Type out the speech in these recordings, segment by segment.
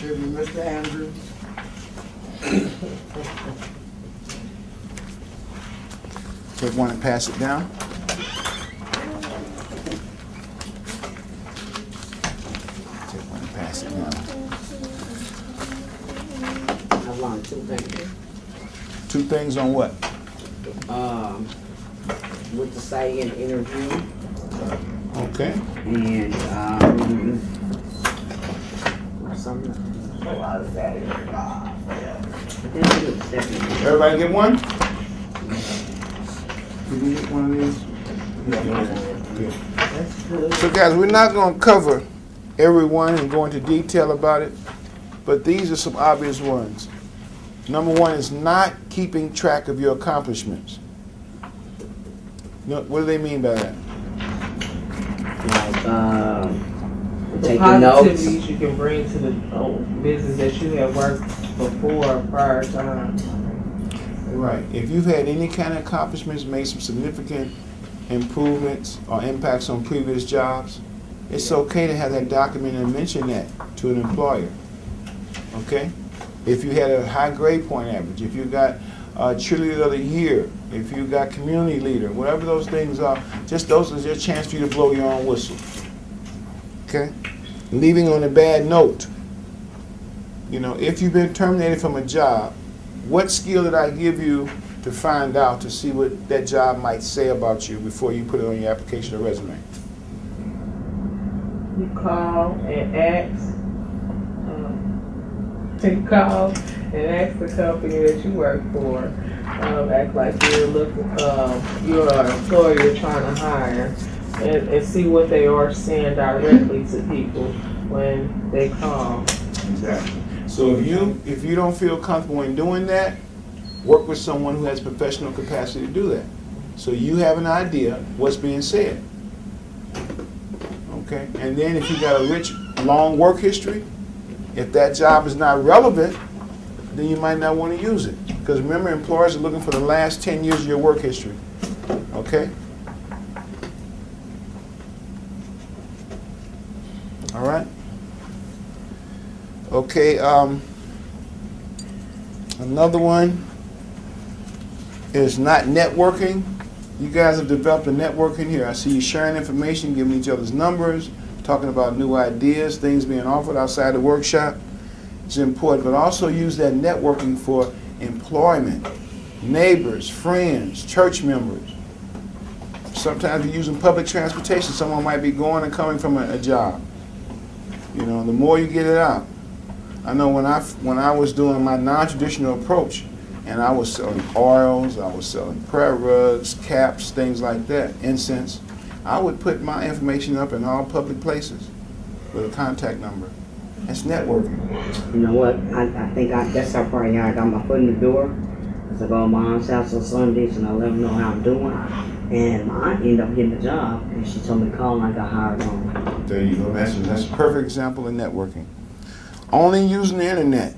Give me Mr. Andrews. Take one and pass it down. Take one and pass it down. I learned 2 things. 2 things on what? What to say in the interview, Okay. and something. Everybody get one? Did you get one of these? Good. That's good. So guys, we're not going to cover everyone and go into detail about it, but these are some obvious ones. Number 1 is not keeping track of your accomplishments. No, what do they mean by that? Like The taking notes. positivities you can bring to the business that you have worked before, prior time. Right. If you've had any kind of accomplishments, made some significant improvements or impacts on previous jobs, it's okay to have that document and mention that to an employer. Okay? If you had a high grade point average, if you got cheerleader of the year, if you got community leader, whatever those things are, just those are your chance for you to blow your own whistle. Okay? Leaving on a bad note. You know, if you've been terminated from a job, what skill did I give you to find out, to see what that job might say about you before you put it on your application or resume? You call and ask. You call and ask the company that you work for. Act like you're looking, you're an employer you're trying to hire, and see what they are saying directly to people when they call. Exactly. So if you don't feel comfortable in doing that, work with someone who has professional capacity to do that. So you have an idea what's being said. Okay? And then if you got a rich, long work history, if that job is not relevant, then you might not want to use it. Because remember, employers are looking for the last 10 years of your work history. Okay? All right? Okay, another one is not networking. You guys have developed a networking here. I see you sharing information, giving each other's numbers, talking about new ideas, things being offered outside the workshop. It's important, but also use that networking for employment, neighbors, friends, church members. Sometimes you're using public transportation. Someone might be going and coming from a job. You know, the more you get it out. I know when I was doing my non-traditional approach, and I was selling oils, I was selling prayer rugs, caps, things like that, incense, I would put my information up in all public places with a contact number. That's networking. You know what? I think that's how far I got my foot in the door. Cause I go to my aunt's house on Sundays and I let them know how I'm doing. And my aunt ended up getting the job, and she told me to call, and I got hired on. There you go. That's a perfect example of networking. Only using the internet.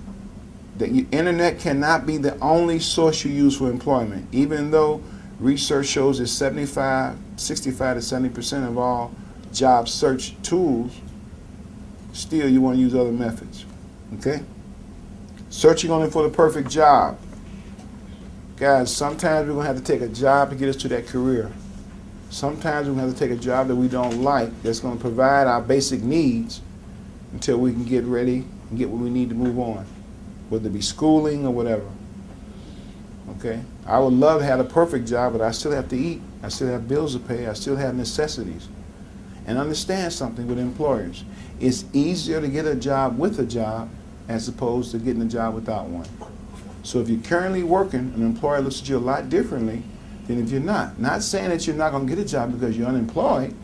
The internet cannot be the only source you use for employment, even though research shows that 65 to 70% of all job search tools, still you want to use other methods. Okay? Searching only for the perfect job. Guys, sometimes we're going to have to take a job to get us to that career. Sometimes we're going to have to take a job that we don't like, that's going to provide our basic needs until we can get ready and get what we need to move on, whether it be schooling or whatever. Okay? I would love to have a perfect job, but I still have to eat. I still have bills to pay. I still have necessities. And understand something with employers. It's easier to get a job with a job as opposed to getting a job without one. So if you're currently working, an employer looks at you a lot differently than if you're not. Not saying that you're not going to get a job because you're unemployed,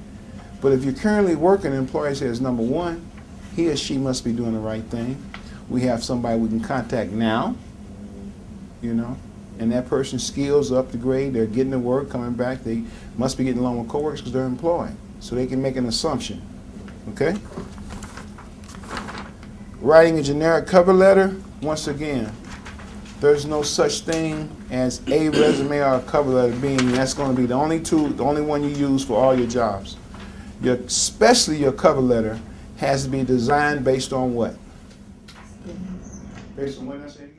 but if you're currently working, an employer says, number one, he or she must be doing the right thing. We have somebody we can contact now, you know, and that person's skills up to grade, they're getting to work, coming back, they must be getting along with coworkers because they're employed. So they can make an assumption, okay? Writing a generic cover letter, once again, there's no such thing as a resume or a cover letter being, that's going to be the only one you use for all your jobs. Especially your cover letter has to be designed based on what? Based on what I said again?